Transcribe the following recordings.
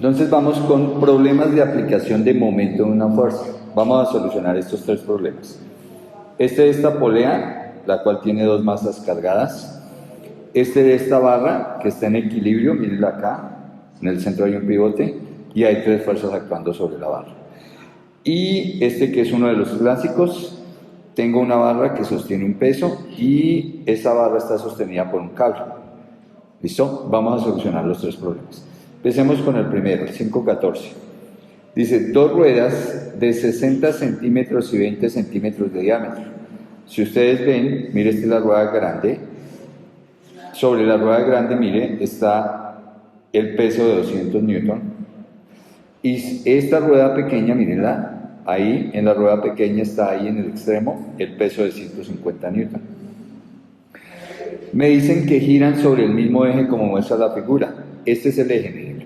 Entonces vamos con problemas de aplicación de momento de una fuerza. Vamos a solucionar estos tres problemas. Este de esta polea, la cual tiene dos masas cargadas. Este de esta barra, que está en equilibrio, mírenla acá, en el centro hay un pivote, y hay tres fuerzas actuando sobre la barra. Y este que es uno de los clásicos, tengo una barra que sostiene un peso, y esa barra está sostenida por un cable. ¿Listo? Vamos a solucionar los tres problemas. Empecemos con el primero, el 514. Dice, dos ruedas de 60 centímetros y 20 centímetros de diámetro. Si ustedes ven, mire, esta es la rueda grande. Sobre la rueda grande, mire, está el peso de 200 newton. Y esta rueda pequeña, mírenla, ahí en la rueda pequeña está ahí en el extremo el peso de 150 newton. Me dicen que giran sobre el mismo eje como muestra la figura. Este es el eje, miren.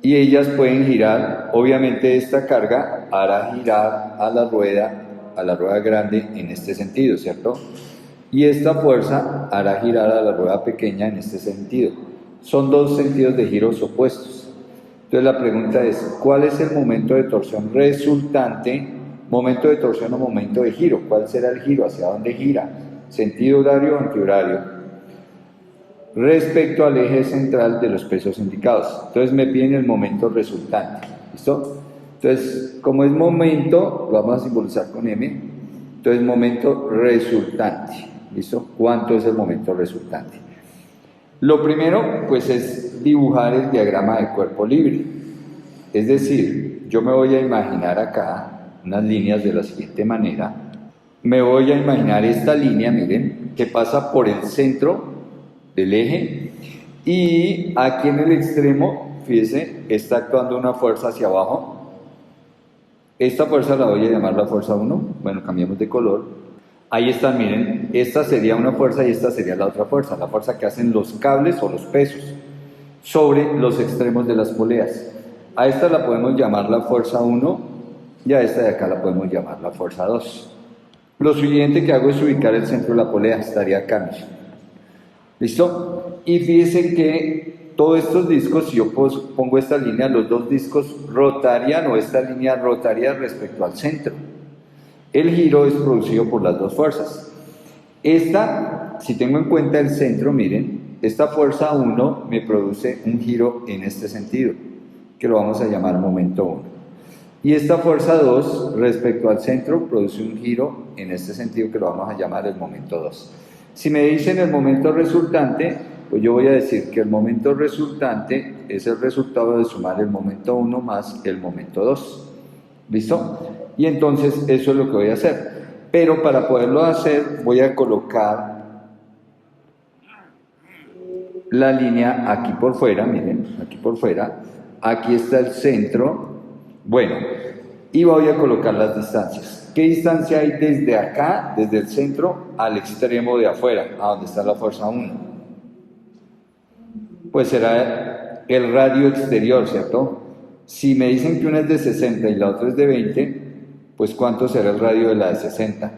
Y ellas pueden girar, obviamente esta carga hará girar a la rueda grande en este sentido, ¿cierto? Y esta fuerza hará girar a la rueda pequeña en este sentido. Son dos sentidos de giros opuestos. Entonces la pregunta es, ¿cuál es el momento de torsión resultante? Momento de torsión o momento de giro. ¿Cuál será el giro? ¿Hacia dónde gira? ¿Sentido horario o antihorario? Respecto al eje central de los pesos indicados. Entonces me piden el momento resultante. ¿Listo? Entonces, como es momento, lo vamos a simbolizar con M. Entonces, momento resultante. ¿Listo? ¿Cuánto es el momento resultante? Lo primero, pues, es dibujar el diagrama de cuerpo libre. Es decir, yo me voy a imaginar acá unas líneas de la siguiente manera. Me voy a imaginar esta línea, miren, que pasa por el centro del eje, y aquí en el extremo, fíjense, está actuando una fuerza hacia abajo. Esta fuerza la voy a llamar la fuerza 1, bueno, cambiamos de color. Ahí están, miren, esta sería una fuerza y esta sería la otra fuerza, la fuerza que hacen los cables o los pesos sobre los extremos de las poleas. A esta la podemos llamar la fuerza 1 y a esta de acá la podemos llamar la fuerza 2. Lo siguiente que hago es ubicar el centro de la polea, estaría acá, miren. ¿Listo? Y fíjense que todos estos discos, si yo pongo esta línea, los dos discos rotarían, o esta línea rotaría respecto al centro. El giro es producido por las dos fuerzas. Esta, si tengo en cuenta el centro, miren, esta fuerza 1 me produce un giro en este sentido, que lo vamos a llamar momento 1. Y esta fuerza 2 respecto al centro produce un giro en este sentido, que lo vamos a llamar el momento 2. Si me dicen el momento resultante, pues yo voy a decir que el momento resultante es el resultado de sumar el momento 1 más el momento 2. ¿Listo? Y entonces eso es lo que voy a hacer. Pero para poderlo hacer voy a colocar la línea aquí por fuera, miren, aquí por fuera. Aquí está el centro. Bueno, y voy a colocar las distancias. ¿Qué distancia hay desde acá, desde el centro, al extremo de afuera, a donde está la fuerza 1? Pues será el radio exterior, ¿cierto? Si me dicen que una es de 60 y la otra es de 20, pues ¿cuánto será el radio de la de 60?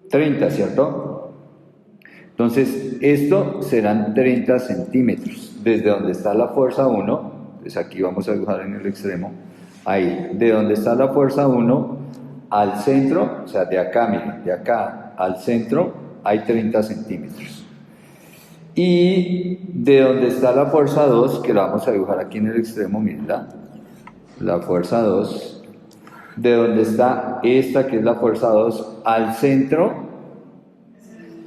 30, ¿cierto? Entonces, esto serán 30 centímetros, desde donde está la fuerza 1, pues aquí vamos a dibujar en el extremo, ahí, de donde está la fuerza 1, al centro, o sea, de acá, miren, de acá al centro hay 30 centímetros. Y de donde está la fuerza 2, que la vamos a dibujar aquí en el extremo, miren, la fuerza 2, de donde está esta, que es la fuerza 2, al centro,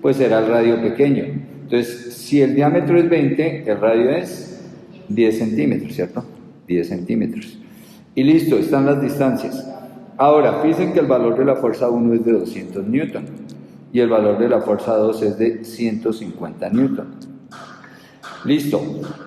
pues será el radio pequeño. Entonces, si el diámetro es 20, el radio es 10 centímetros, ¿cierto? 10 centímetros. Y listo, están las distancias. Ahora, fíjense que el valor de la fuerza 1 es de 200 newton y el valor de la fuerza 2 es de 150 newton. Listo.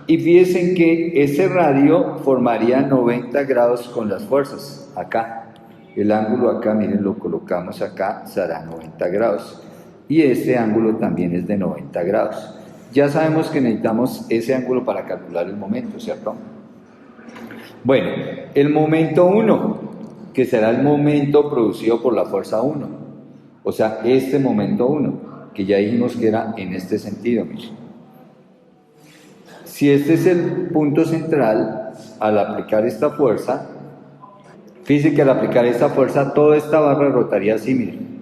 Y fíjense que ese radio formaría 90 grados con las fuerzas. Acá. El ángulo acá, miren, lo colocamos acá, será 90 grados. Y este ángulo también es de 90 grados. Ya sabemos que necesitamos ese ángulo para calcular el momento, ¿cierto? Bueno, el momento 1, que será el momento producido por la fuerza 1. O sea, este momento 1, que ya dijimos que era en este sentido, miren. Si este es el punto central, al aplicar esta fuerza, fíjense que al aplicar esta fuerza, toda esta barra rotaría así, miren.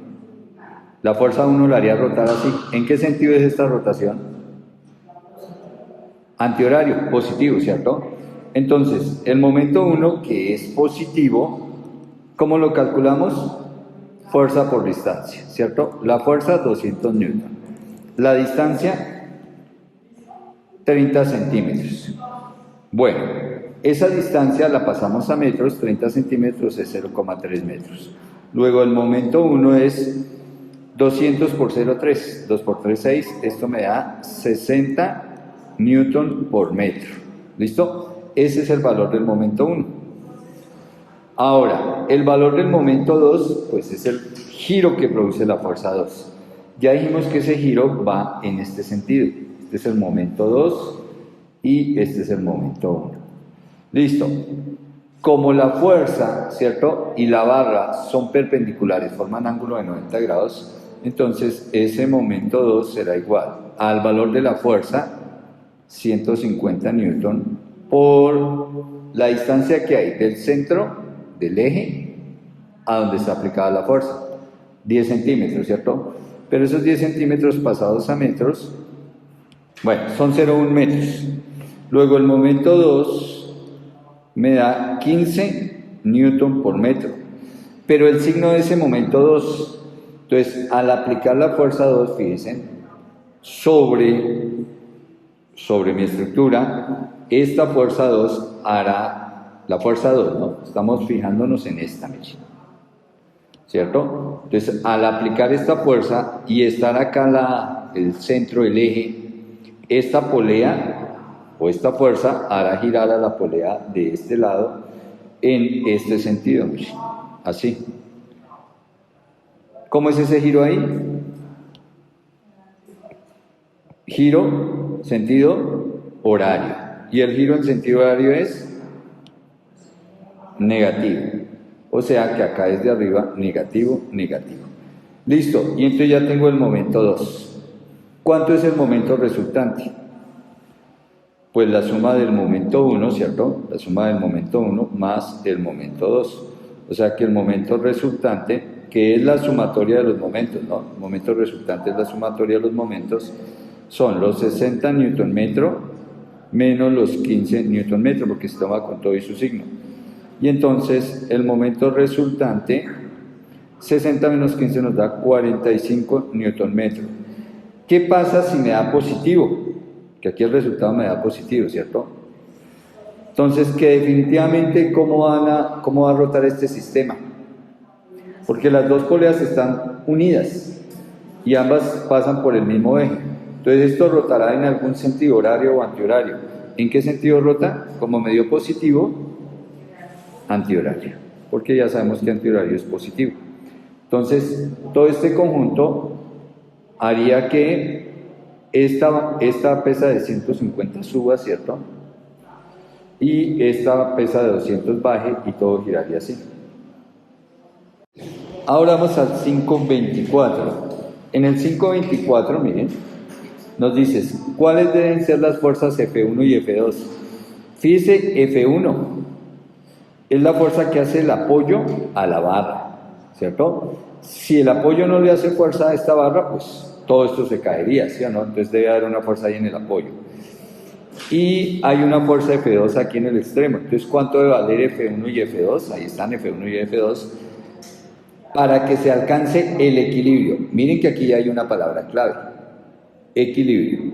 La fuerza 1 la haría rotar así. ¿En qué sentido es esta rotación? Antihorario, positivo, ¿cierto? Entonces, el momento 1, que es positivo, ¿cómo lo calculamos? Fuerza por distancia, ¿cierto? La fuerza, 200 newton. La distancia, 30 centímetros. Bueno, esa distancia la pasamos a metros, 30 centímetros es 0,3 metros. Luego el momento 1 es 200 por 0,3, 2 por 3, 6, esto me da 60 newton por metro. ¿Listo? Ese es el valor del momento 1. Ahora, el valor del momento 2, pues es el giro que produce la fuerza 2. Ya dijimos que ese giro va en este sentido. Este es el momento 2 y este es el momento 1. Listo. Como la fuerza, ¿cierto? Y la barra son perpendiculares, forman ángulo de 90 grados, entonces ese momento 2 será igual al valor de la fuerza, 150 newton, por la distancia que hay del centro del eje a donde está aplicada la fuerza, 10 centímetros, ¿cierto? Pero esos 10 centímetros pasados a metros, bueno, son 0,1 metros. Luego el momento 2 me da 15 newton por metro, pero el signo de ese momento 2, entonces al aplicar la fuerza 2, fíjense, sobre mi estructura, esta fuerza 2 hará, la fuerza 2, ¿no? Estamos fijándonos en esta, ¿cierto? Entonces al aplicar esta fuerza y estar acá el centro del eje, esta polea o esta fuerza hará girar a la polea de este lado en este sentido, así. ¿Cómo es ese giro ahí? Giro, sentido horario. Y el giro en sentido horario es negativo. O sea que acá es de arriba, negativo, negativo. Listo, y entonces ya tengo el momento 2. ¿Cuánto es el momento resultante? Pues la suma del momento 1, ¿cierto? La suma del momento 1 más el momento 2. O sea que el momento resultante, que es la sumatoria de los momentos, ¿no? El momento resultante es la sumatoria de los momentos, son los 60 newton metro menos los 15 newton metro, porque se toma con todo y su signo. Y entonces el momento resultante, 60 menos 15 nos da 45 newton metro. ¿Qué pasa si me da positivo? Que aquí el resultado me da positivo, ¿cierto? Entonces, que definitivamente, ¿cómo va a rotar este sistema? Porque las dos poleas están unidas y ambas pasan por el mismo eje. Entonces, esto rotará en algún sentido horario o antihorario. ¿En qué sentido rota? Como medio positivo, antihorario. Porque ya sabemos que antihorario es positivo. Entonces, todo este conjunto haría que esta pesa de 150 suba, ¿cierto? Y esta pesa de 200 baje y todo giraría así. Ahora vamos al 524. En el 524, miren, nos dices, ¿cuáles deben ser las fuerzas F1 y F2? Fíjese, F1 es la fuerza que hace el apoyo a la barra, ¿cierto? Si el apoyo no le hace fuerza a esta barra, pues todo esto se caería, ¿sí o no? Entonces debe haber una fuerza ahí en el apoyo. Y hay una fuerza F2 aquí en el extremo. Entonces, ¿cuánto debe valer F1 y F2? Ahí están F1 y F2. Para que se alcance el equilibrio. Miren que aquí hay una palabra clave. Equilibrio.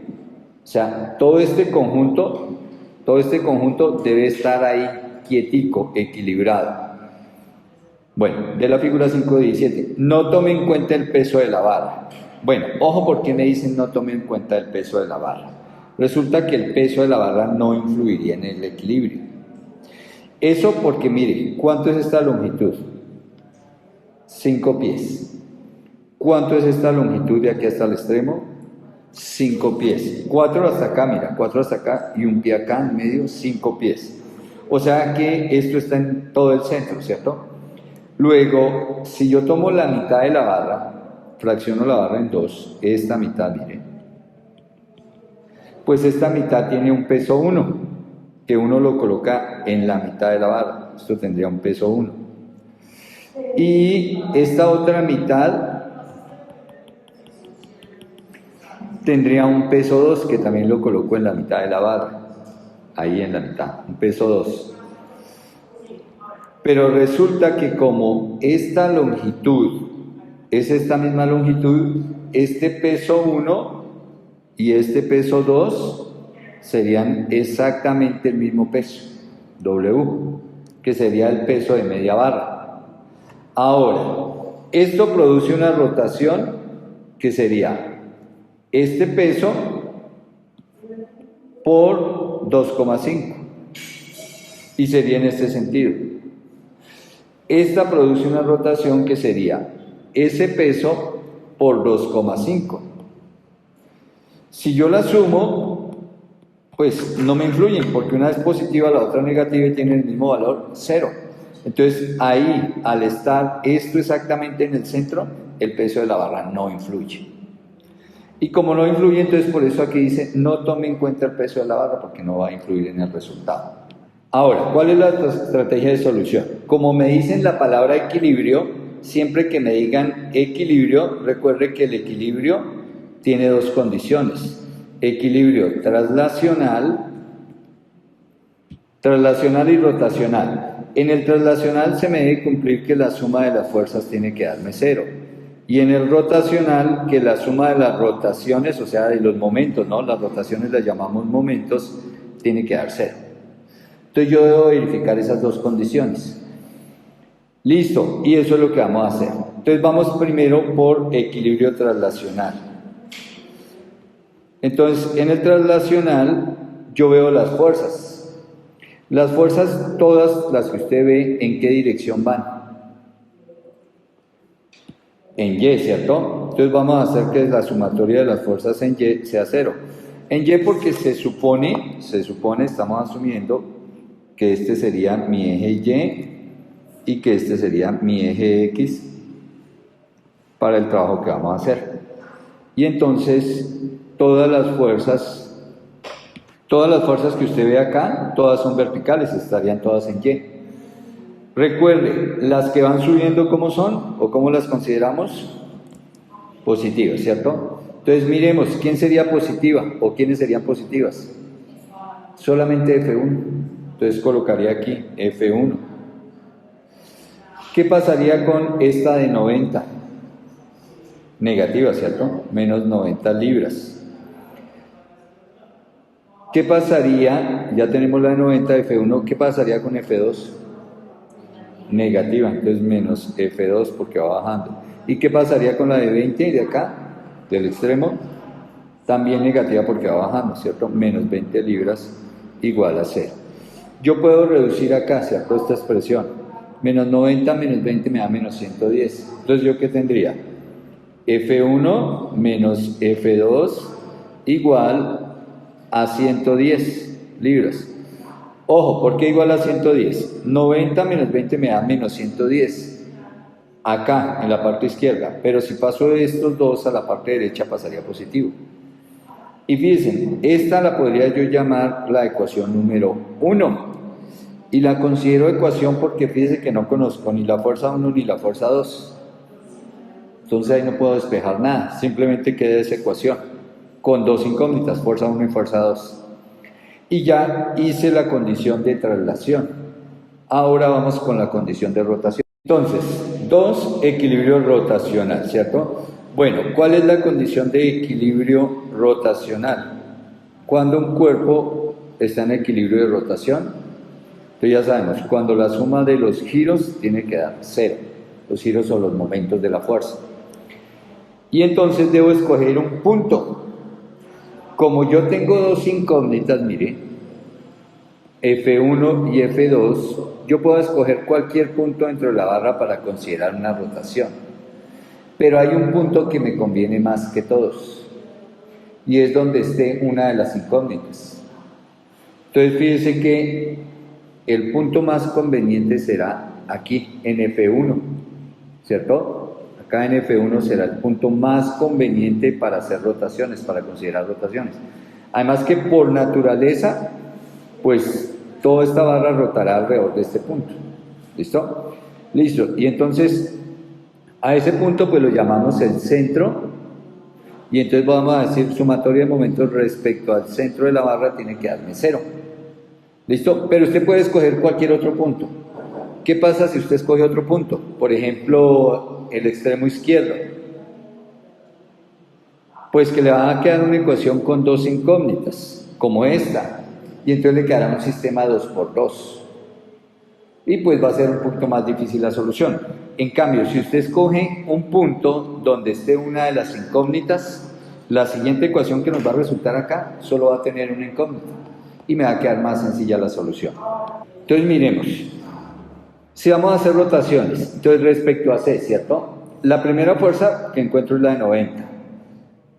O sea, todo este conjunto debe estar ahí quietico, equilibrado. Bueno, de la figura 5.17. No tome en cuenta el peso de la barra. Bueno, ojo porque me dicen no tome en cuenta el peso de la barra. Resulta que el peso de la barra no influiría en el equilibrio. Eso porque, mire, ¿cuánto es esta longitud? 5 pies. ¿Cuánto es esta longitud de aquí hasta el extremo? 5 pies. 4 hasta acá, mira, 4 hasta acá y un pie acá en medio, 5 pies. O sea que esto está en todo el centro, ¿cierto? Luego, si yo tomo la mitad de la barra, fracciono la barra en 2, esta mitad, mire, Pues esta mitad tiene un peso 1, que uno lo coloca en la mitad de la barra. Esto tendría un peso 1. Y esta otra mitad tendría un peso 2, que también lo coloco en la mitad de la barra. Ahí en la mitad, un peso 2. Pero resulta que como esta longitud es esta misma longitud, este peso 1 y este peso 2 serían exactamente el mismo peso, W, que sería el peso de media barra. Ahora, esto produce una rotación que sería este peso por 2,5 y sería en este sentido. Esta produce una rotación que sería ese peso por 2,5. Si yo la sumo, pues no me influyen, porque una es positiva, la otra negativa y tienen el mismo valor, 0. Entonces ahí, al estar esto exactamente en el centro, el peso de la barra no influye. Y como no influye, entonces por eso aquí dice, no tome en cuenta el peso de la barra, porque no va a influir en el resultado. Ahora, ¿cuál es la estrategia de solución? Como me dicen la palabra equilibrio, siempre que me digan equilibrio, recuerde que el equilibrio tiene dos condiciones. Equilibrio traslacional y rotacional. En el traslacional se me debe cumplir que la suma de las fuerzas tiene que darme 0. Y en el rotacional, que la suma de las rotaciones, o sea, de los momentos, ¿no? Las rotaciones las llamamos momentos, tiene que dar 0. Entonces yo debo verificar esas dos condiciones. Listo, y eso es lo que vamos a hacer. Entonces vamos primero por equilibrio traslacional. Entonces, en el traslacional yo veo las fuerzas. Las fuerzas, todas las que usted ve, ¿en qué dirección van? En Y, ¿cierto? Entonces vamos a hacer que la sumatoria de las fuerzas en Y sea 0. En Y porque se supone, estamos asumiendo que este sería mi eje Y y que este sería mi eje X para el trabajo que vamos a hacer. Y entonces todas las fuerzas que usted ve acá, todas son verticales, estarían todas en Y. Recuerde, las que van subiendo, ¿cómo son? ¿O cómo las consideramos? Positivas, ¿cierto? Entonces miremos, ¿quién sería positiva? ¿O quiénes serían positivas? Solamente F1. Entonces colocaría aquí F1. ¿Qué pasaría con esta de 90? Negativa, ¿cierto? Menos 90 libras. ¿Qué pasaría? Ya tenemos la de 90, F1. ¿Qué pasaría con F2? Negativa, entonces menos F2 porque va bajando. ¿Y qué pasaría con la de 20 de acá, del extremo? También negativa porque va bajando, ¿cierto? Menos 20 libras igual a 0. Yo puedo reducir acá, ¿cierto? Esta expresión. Menos 90 menos 20 me da menos 110. Entonces, ¿yo qué tendría? F1 menos F2 igual a 110 libras. Ojo, ¿por qué igual a 110? 90 menos 20 me da menos 110. Acá, en la parte izquierda. Pero si paso de estos dos a la parte derecha, pasaría positivo. Y fíjense, esta la podría yo llamar la ecuación número 1. Y la considero ecuación porque fíjense que no conozco ni la fuerza 1 ni la fuerza 2. Entonces ahí no puedo despejar nada. Simplemente queda esa ecuación. Con dos incógnitas, fuerza 1 y fuerza 2. Y ya hice la condición de traslación. Ahora vamos con la condición de rotación. Entonces, 2, equilibrio rotacional, ¿cierto? Bueno, ¿cuál es la condición de equilibrio rotacional? Cuando un cuerpo está en equilibrio de rotación, entonces ya sabemos, cuando la suma de los giros tiene que dar 0. Los giros son los momentos de la fuerza. Y entonces debo escoger un punto. Como yo tengo dos incógnitas, mire, F1 y F2, yo puedo escoger cualquier punto dentro de la barra para considerar una rotación. Pero hay un punto que me conviene más que todos, y es donde esté una de las incógnitas. Entonces fíjense que el punto más conveniente será aquí, en F1, ¿cierto? Acá en F1 será el punto más conveniente para hacer rotaciones, para considerar rotaciones. Además que por naturaleza, pues toda esta barra rotará alrededor de este punto. ¿Listo? Listo. Y entonces, a ese punto pues lo llamamos el centro. Y entonces vamos a decir sumatoria de momentos respecto al centro de la barra tiene que darme 0. ¿Listo? Pero usted puede escoger cualquier otro punto. ¿Qué pasa si usted escoge otro punto? Por ejemplo, el extremo izquierdo. Pues que le va a quedar una ecuación con dos incógnitas, como esta. Y entonces le quedará un sistema 2×2. Y pues va a ser un poquito más difícil la solución. En cambio, si usted escoge un punto donde esté una de las incógnitas, la siguiente ecuación que nos va a resultar acá solo va a tener una incógnita. Y me va a quedar más sencilla la solución. Entonces miremos. Si vamos a hacer rotaciones, entonces respecto a C, ¿cierto? La primera fuerza que encuentro es la de 90.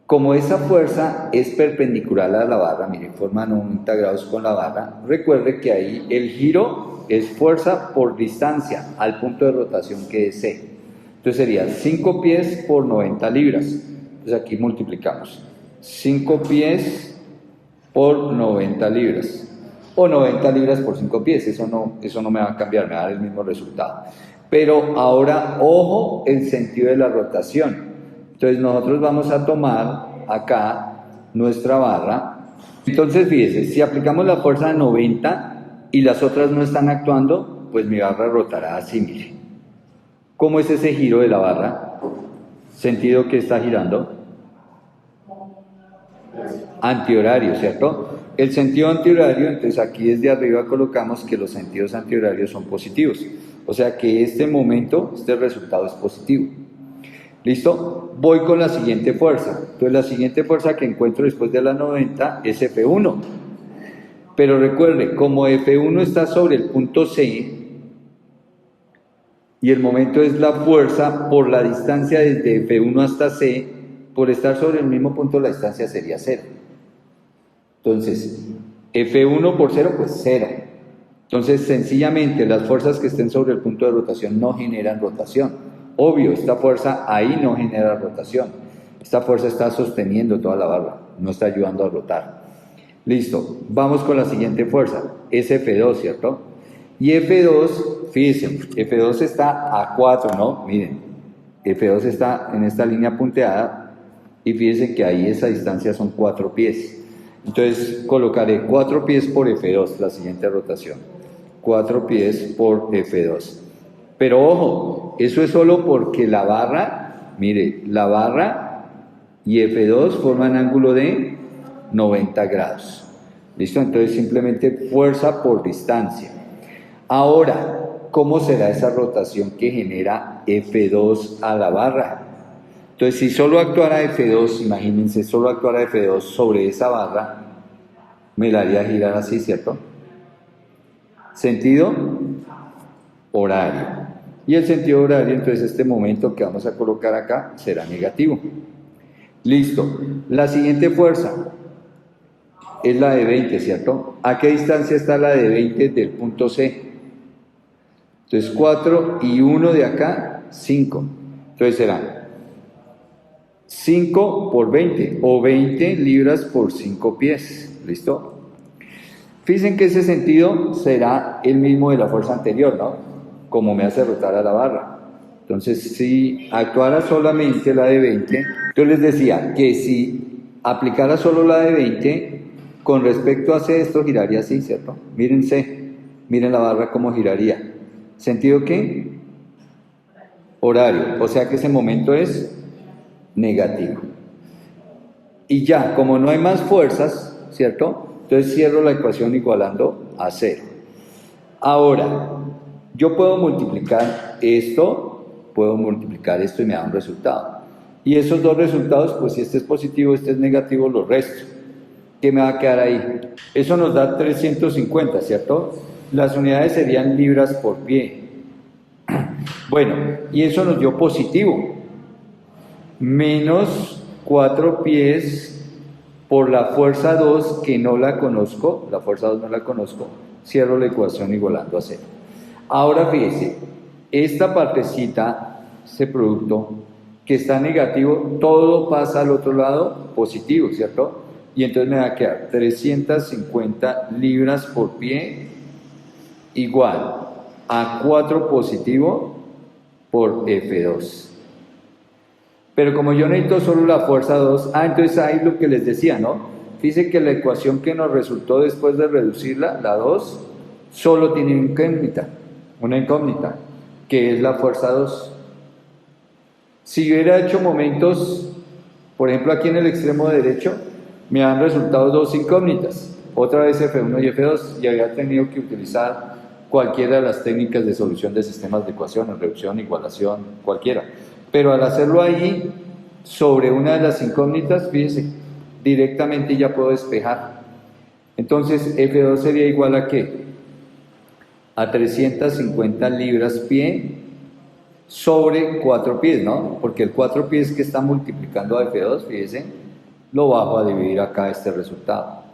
Como esa fuerza es perpendicular a la barra, miren, forma 90 grados con la barra, recuerde que ahí el giro es fuerza por distancia al punto de rotación que es C. Entonces sería 5 pies por 90 libras. Entonces aquí multiplicamos. 5 pies por 90 libras. O 90 libras por 5 pies, eso no me va a cambiar, me va a dar el mismo resultado. Pero ahora, ojo, el sentido de la rotación. Entonces nosotros vamos a tomar acá nuestra barra. Entonces fíjese, si aplicamos la fuerza de 90 y las otras no están actuando, pues mi barra rotará así, mire. ¿Cómo es ese giro de la barra? ¿Sentido que está girando? Antihorario, ¿cierto? El sentido antihorario, entonces aquí desde arriba colocamos que los sentidos antihorarios son positivos. O sea que este momento, este resultado es positivo. ¿Listo? Voy con la siguiente fuerza. Entonces la siguiente fuerza que encuentro después de la 90 es F1. Pero recuerde, como F1 está sobre el punto C y el momento es la fuerza por la distancia desde F1 hasta C, por estar sobre el mismo punto la distancia sería 0. Entonces, F1 por 0, pues 0. Entonces, sencillamente, las fuerzas que estén sobre el punto de rotación no generan rotación. Obvio, esta fuerza ahí no genera rotación. Esta fuerza está sosteniendo toda la barra, no está ayudando a rotar. Listo, vamos con la siguiente fuerza, es F2, ¿cierto? Y F2, fíjense, F2 está a 4, ¿no? Miren, F2 está en esta línea punteada y fíjense que ahí esa distancia son 4 pies. Entonces colocaré 4 pies por F2, la siguiente rotación. 4 pies por F2. Pero ojo, eso es solo porque la barra, mire, la barra y F2 forman ángulo de 90 grados. ¿Listo? Entonces simplemente fuerza por distancia. Ahora, ¿cómo será esa rotación que genera F2 a la barra? Entonces, si solo actuara F2, imagínense, solo actuara F2 sobre esa barra, me la haría girar así, ¿cierto? Sentido horario. Y el sentido horario, entonces este momento que vamos a colocar acá será negativo. Listo. La siguiente fuerza es la de 20, ¿cierto? ¿A qué distancia está la de 20 del punto C? Entonces 4 y 1 de acá, 5. Entonces serán 5 por 20 o 20 libras por 5 pies. ¿Listo? Fíjense que ese sentido será el mismo de la fuerza anterior, ¿no? Como me hace rotar a la barra. Entonces, si actuara solamente la de 20, yo les decía que si aplicara solo la de 20, con respecto a C, esto giraría así, ¿cierto? Miren C, miren la barra cómo giraría. ¿Sentido qué? Horario, o sea que ese momento es negativo. Y ya, como no hay más fuerzas, ¿cierto? Entonces cierro la ecuación igualando a 0. Ahora, yo puedo multiplicar esto y me da un resultado. Y esos dos resultados, pues si este es positivo, este es negativo, los resto. ¿Qué me va a quedar ahí? Eso nos da 350, ¿cierto? Las unidades serían libras por pie. Bueno, y eso nos dio positivo. Menos 4 pies por la fuerza 2 que no la conozco, la fuerza 2 no la conozco, cierro la ecuación igualando a 0. Ahora fíjense, esta partecita, este producto que está negativo, todo pasa al otro lado positivo, ¿cierto? Y entonces me va a quedar 350 libras por pie igual a 4 positivo por F2. Pero como yo necesito solo la fuerza 2, entonces ahí lo que les decía, ¿no? Fíjense que la ecuación que nos resultó después de reducirla, la 2, solo tiene una incógnita, que es la fuerza 2. Si hubiera hecho momentos, por ejemplo aquí en el extremo derecho, me han resultado dos incógnitas, otra vez F1 y F2, y había tenido que utilizar cualquiera de las técnicas de solución de sistemas de ecuaciones, reducción, igualación, cualquiera. Pero al hacerlo ahí, sobre una de las incógnitas, fíjense, directamente ya puedo despejar. Entonces, F2 sería igual a ¿qué? A 350 libras pie sobre 4 pies, ¿no? Porque el 4 pies que está multiplicando a F2, fíjense, lo bajo a dividir acá este resultado.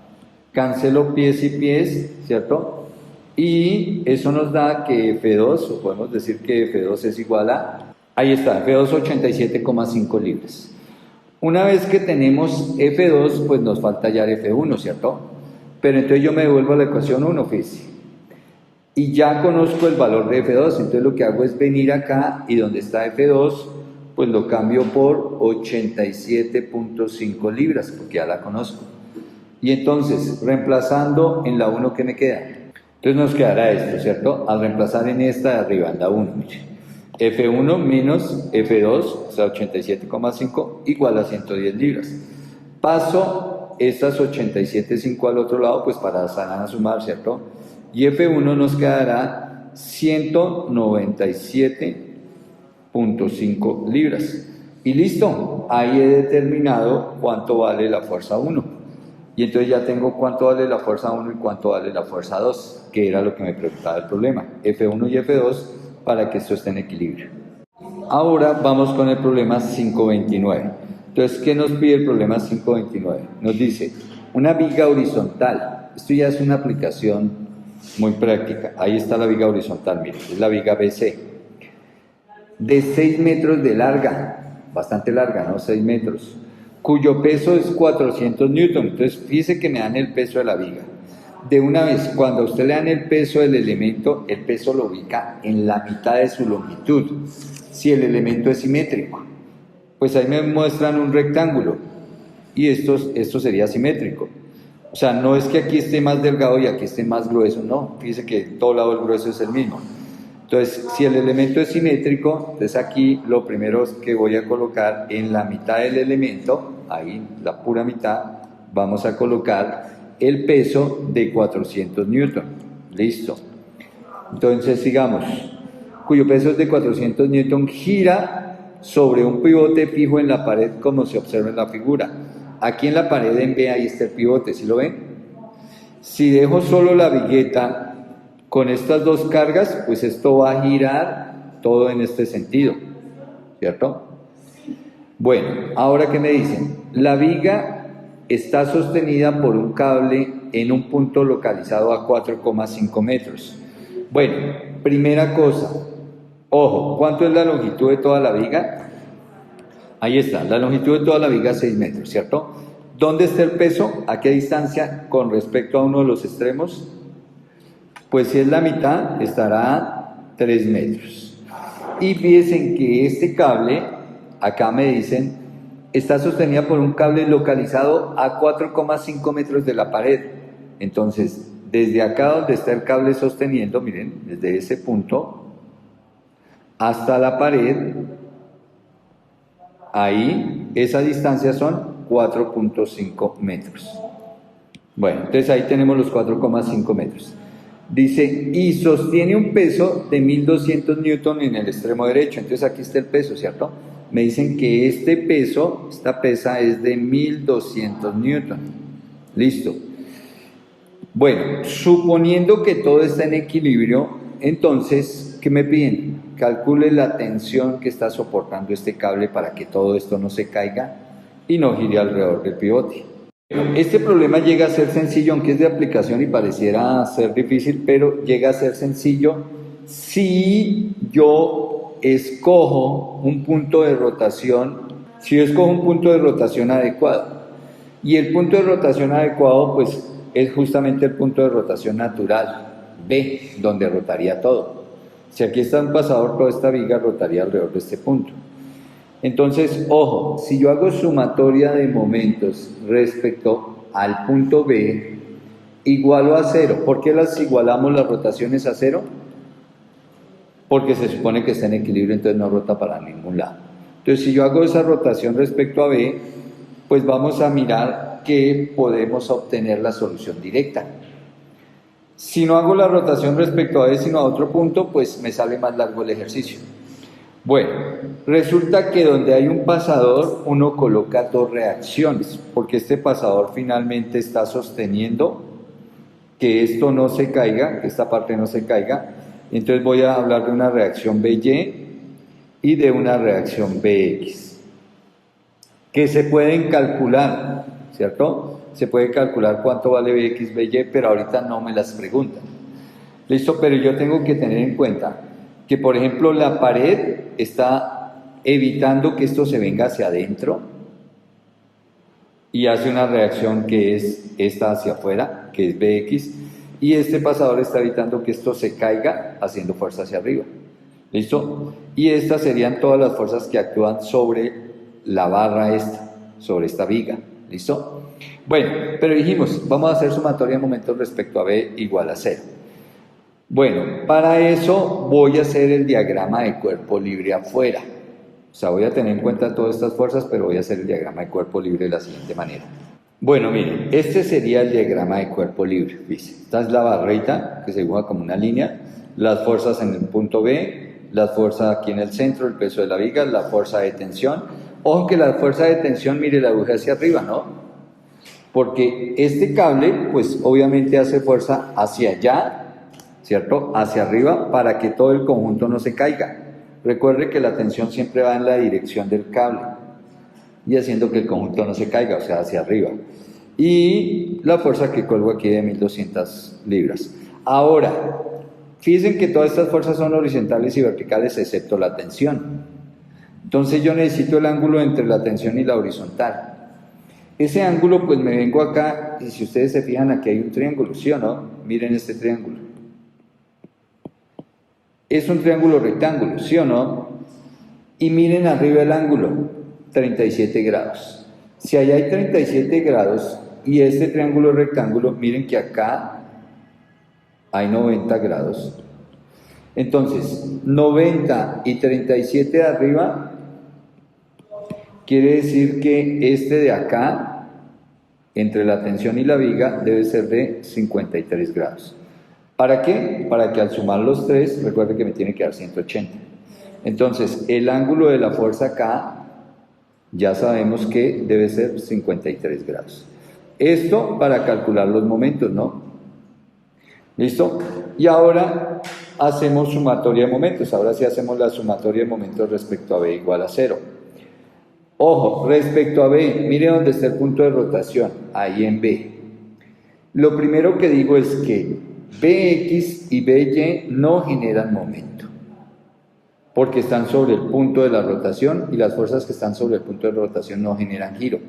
Cancelo pies y pies, ¿cierto? Y eso nos da que F2, o podemos decir que F2 es igual a, ahí está, F2 87,5 libras. Una vez que tenemos F2, pues nos falta hallar F1, ¿cierto? Pero entonces yo me devuelvo a la ecuación 1, fíjense. Y ya conozco el valor de F2, entonces lo que hago es venir acá y donde está F2, pues lo cambio por 87,5 libras, porque ya la conozco. Y entonces, reemplazando en la 1, ¿qué me queda? Entonces nos quedará esto, ¿cierto? Al reemplazar en esta de arriba, en la 1, mire. F1 menos F2, o sea, 87,5, igual a 110 libras. Paso estas 87,5 al otro lado, pues para sanar a sumar, ¿cierto? Y F1 nos quedará 197,5 libras. Y listo, ahí he determinado cuánto vale la fuerza 1. Y entonces ya tengo cuánto vale la fuerza 1 y cuánto vale la fuerza 2, que era lo que me preguntaba el problema. F1 y F2 para que esto esté en equilibrio. Ahora vamos con el problema 529. Entonces, ¿qué nos pide el problema 529? Nos dice, una viga horizontal. Esto ya es una aplicación muy práctica. Ahí está la viga horizontal, miren, es la viga BC. De 6 metros de larga, bastante larga, ¿no? 6 metros. Cuyo peso es 400 newton. Entonces, fíjese que me dan el peso de la viga. De una vez, cuando a usted le dan el peso del elemento, el peso lo ubica en la mitad de su longitud, si el elemento es simétrico. Pues ahí me muestran un rectángulo, y esto sería simétrico. O sea, no es que aquí esté más delgado y aquí esté más grueso, no, fíjese que en todo lado el grueso es el mismo. Entonces, si el elemento es simétrico, entonces aquí lo primero que voy a colocar en la mitad del elemento, ahí, la pura mitad, vamos a colocar el peso de 400 newton. Listo. Entonces, sigamos. Cuyo peso es de 400 newton, gira sobre un pivote fijo en la pared, como se observa en la figura. Aquí en la pared en B, ahí está el pivote, ¿sí lo ven? Si dejo solo la vigueta con estas dos cargas, pues esto va a girar todo en este sentido, ¿cierto? Bueno, ahora ¿qué me dicen? La viga está sostenida por un cable en un punto localizado a 4,5 metros. Bueno, primera cosa, ojo, ¿cuánto es la longitud de toda la viga? Ahí está, la longitud de toda la viga es 6 metros, ¿cierto? ¿Dónde está el peso? ¿A qué distancia con respecto a uno de los extremos? Pues si es la mitad, estará a 3 metros. Y fíjense que este cable, acá me dicen, está sostenida por un cable localizado a 4,5 metros de la pared. Entonces, desde acá donde está el cable sosteniendo, miren, desde ese punto hasta la pared, ahí, esa distancia son 4,5 metros. Bueno, entonces ahí tenemos los 4,5 metros. Dice, y sostiene un peso de 1200 newton en el extremo derecho. Entonces aquí está el peso, ¿cierto? Me dicen que este peso, esta pesa es de 1200 newton. Listo. Bueno, suponiendo que todo está en equilibrio, entonces, ¿qué me piden? Calcule la tensión que está soportando este cable para que todo esto no se caiga y no gire alrededor del pivote. Este problema llega a ser sencillo, aunque es de aplicación y pareciera ser difícil, pero llega a ser sencillo si yo escojo un punto de rotación, adecuado. Y el punto de rotación adecuado, pues, es justamente el punto de rotación natural, B, donde rotaría todo. Si aquí está un pasador, toda esta viga rotaría alrededor de este punto. Entonces, ojo, si yo hago sumatoria de momentos respecto al punto B, igualo a 0. ¿Por qué las igualamos las rotaciones a 0? Porque se supone que está en equilibrio, entonces no rota para ningún lado. Entonces, si yo hago esa rotación respecto a B, pues vamos a mirar que podemos obtener la solución directa. Si no hago la rotación respecto a B, sino a otro punto, pues me sale más largo el ejercicio. Bueno, resulta que donde hay un pasador, uno coloca dos reacciones, porque este pasador finalmente está sosteniendo que esto no se caiga, que esta parte no se caiga. Entonces voy a hablar de una reacción BY y de una reacción BX, que se pueden calcular, ¿cierto? Se puede calcular cuánto vale BX, BY, pero ahorita no me las preguntan. ¿Listo? Pero yo tengo que tener en cuenta que, por ejemplo, la pared está evitando que esto se venga hacia adentro y hace una reacción que es esta hacia afuera, que es BX, y este pasador está evitando que esto se caiga haciendo fuerza hacia arriba. ¿Listo? Y estas serían todas las fuerzas que actúan sobre la barra esta, sobre esta viga. ¿Listo? Bueno, pero dijimos, vamos a hacer sumatoria de momentos respecto a B igual a 0. Bueno, para eso voy a hacer el diagrama de cuerpo libre afuera. O sea, voy a tener en cuenta todas estas fuerzas, pero voy a hacer el diagrama de cuerpo libre de la siguiente manera. Bueno, miren, este sería el diagrama de cuerpo libre. ¿Viste? Esta es la barrita que se dibuja como una línea, las fuerzas en el punto B, las fuerzas aquí en el centro, el peso de la viga, la fuerza de tensión. Ojo que la fuerza de tensión, mire, la dibujé hacia arriba, ¿no? Porque este cable, pues obviamente hace fuerza hacia allá, ¿cierto? Hacia arriba para que todo el conjunto no se caiga. Recuerde que la tensión siempre va en la dirección del cable y haciendo que el conjunto no se caiga, o sea, hacia arriba. Y la fuerza que colgo aquí de 1200 libras. Ahora, fíjense que todas estas fuerzas son horizontales y verticales excepto la tensión. Entonces yo necesito el ángulo entre la tensión y la horizontal. Ese ángulo, pues me vengo acá, y si ustedes se fijan, aquí hay un triángulo, ¿sí o no? Miren este triángulo. Es un triángulo rectángulo, ¿sí o no? Y miren arriba el ángulo, 37 grados. Si allá hay 37 grados y este triángulo es rectángulo, miren que acá hay 90 grados. Entonces, 90 y 37 de arriba, quiere decir que este de acá, entre la tensión y la viga, debe ser de 53 grados. ¿Para qué? Para que al sumar los tres, recuerde que me tiene que dar 180. Entonces, el ángulo de la fuerza acá, ya sabemos que debe ser 53 grados. Esto para calcular los momentos, ¿no? ¿Listo? Y ahora hacemos sumatoria de momentos. Ahora sí hacemos la sumatoria de momentos respecto a B igual a 0. Ojo, respecto a B, mire dónde está el punto de rotación, ahí en B. Lo primero que digo es que BX y BY no generan momento, porque están sobre el punto de la rotación y las fuerzas que están sobre el punto de rotación no generan giro.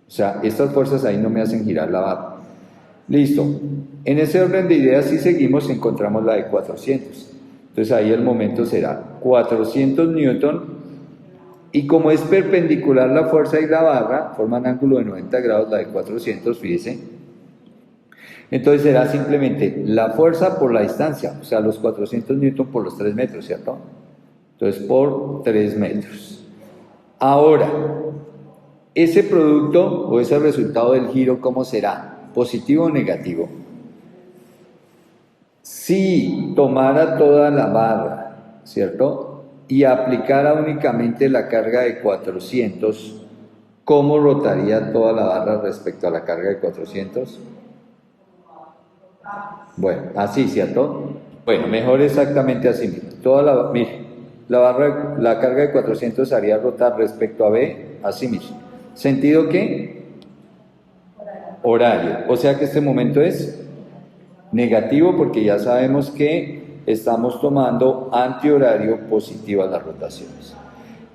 O sea, estas fuerzas ahí no me hacen girar la barra. Listo. En ese orden de ideas, si seguimos, encontramos la de 400. Entonces ahí el momento será 400 newton. Y como es perpendicular la fuerza y la barra, forman ángulo de 90 grados, la de 400, fíjese. Entonces será simplemente la fuerza por la distancia, o sea, los 400 newton por los 3 metros, ¿cierto? Entonces, por 3 metros. Ahora, ese producto o ese resultado del giro, ¿cómo será? ¿Positivo o negativo? Si tomara toda la barra, ¿cierto? Y aplicara únicamente la carga de 400, ¿cómo rotaría toda la barra respecto a la carga de 400? Bueno, así, ¿cierto? Bueno, mejor exactamente así. Mire, la carga de 400 haría rotar respecto a B, así mismo. ¿Sentido qué? Horario. O sea que este momento es negativo porque ya sabemos que estamos tomando antihorario positivas las rotaciones.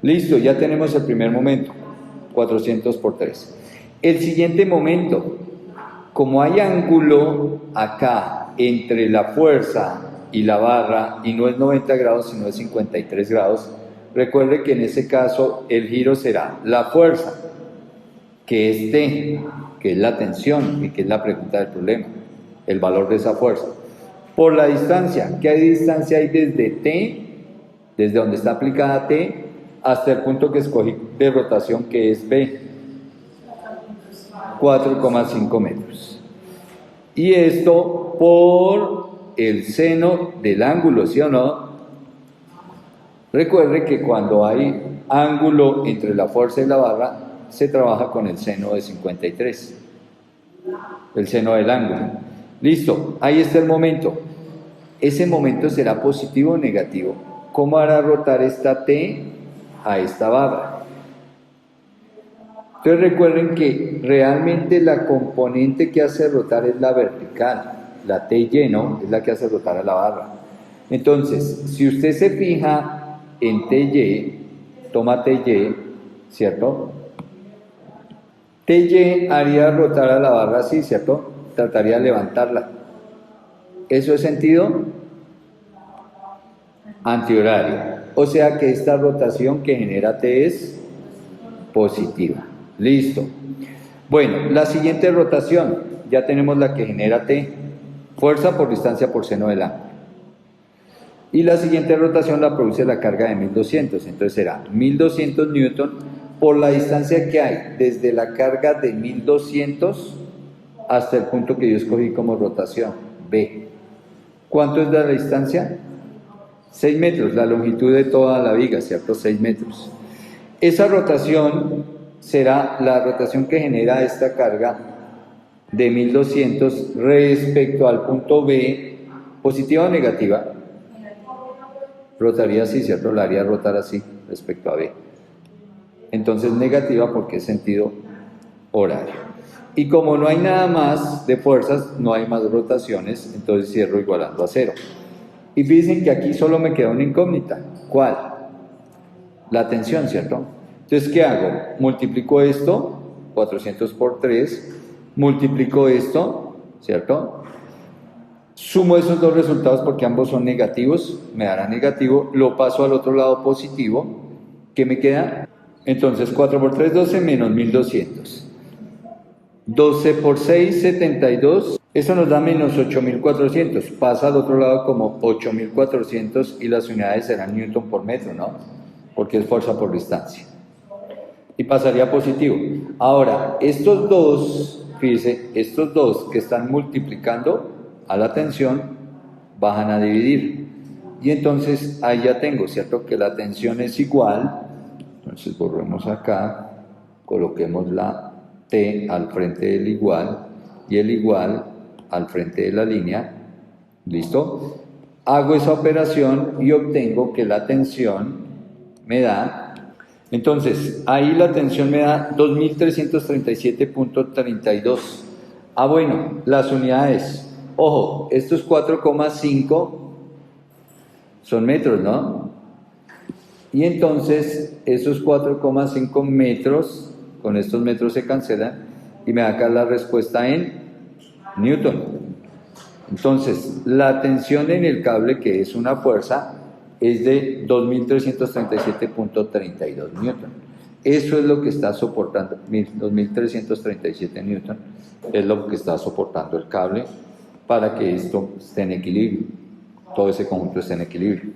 Listo, ya tenemos el primer momento, 400 por 3. El siguiente momento, como hay ángulo acá entre la fuerza y la barra, y no es 90 grados, sino es 53 grados, recuerde que en ese caso el giro será la fuerza, que es T, que es la tensión y que es la pregunta del problema, el valor de esa fuerza, por la distancia. ¿Qué distancia hay desde T, desde donde está aplicada T, hasta el punto que escogí de rotación, que es B? 4,5 metros. Y esto por el seno del ángulo, ¿sí o no? Recuerde que cuando hay ángulo entre la fuerza y la barra, se trabaja con el seno de 53, el seno del ángulo. Listo, ahí está el momento. Ese momento será positivo o negativo. ¿Cómo hará rotar esta T a esta barra? Entonces recuerden que realmente la componente que hace rotar es la vertical, la TY, ¿no? Es la que hace rotar a la barra. Entonces, si usted se fija en TY, toma TY, ¿cierto? TY haría rotar a la barra así, ¿cierto? Trataría de levantarla. ¿Eso es sentido? Antihorario. O sea que esta rotación que genera T es positiva. Listo. Bueno, la siguiente rotación, ya tenemos la que genera T, fuerza por distancia por seno del ángulo. Y la siguiente rotación la produce la carga de 1200, entonces será 1200 newton por la distancia que hay desde la carga de 1200 hasta el punto que yo escogí como rotación, B. ¿Cuánto es la distancia? 6 metros, la longitud de toda la viga, ¿cierto? 6 metros. Esa rotación será la rotación que genera esta carga de 1200 respecto al punto B, positiva o negativa. Rotaría así, ¿cierto? La haría rotar así respecto a B. Entonces negativa porque es sentido horario. Y como no hay nada más de fuerzas, no hay más rotaciones, entonces cierro igualando a 0. Y fíjense que aquí solo me queda una incógnita. ¿Cuál? La tensión, ¿cierto? Entonces, ¿qué hago? Multiplico esto, 400 por 3, multiplico esto, ¿cierto? Sumo esos dos resultados porque ambos son negativos, me dará negativo, lo paso al otro lado positivo, ¿qué me queda? Entonces, 4 por 3, 12 menos 1200. 12 por 6, 72, eso nos da menos 8400, pasa al otro lado como 8400 y las unidades serán newton por metro, ¿no? Porque es fuerza por distancia. Y pasaría positivo. Ahora, estos dos, fíjense, estos dos que están multiplicando a la tensión, bajan a dividir. Y entonces ahí ya tengo, ¿cierto? Que la tensión es igual. Entonces borremos acá, coloquemos la T al frente del igual y el igual al frente de la línea. ¿Listo? Hago esa operación y obtengo que la tensión me da... Entonces, ahí la tensión me da 2337.32. Ah, bueno, las unidades. Ojo, estos 4,5 son metros, ¿no? Y entonces, esos 4,5 metros, con estos metros se cancelan, y me da acá la respuesta en newton. Entonces, la tensión en el cable, que es una fuerza, es de 2337.32 newton. Eso es lo que está soportando, 2337 newton, es lo que está soportando el cable para que esto esté en equilibrio, todo ese conjunto esté en equilibrio.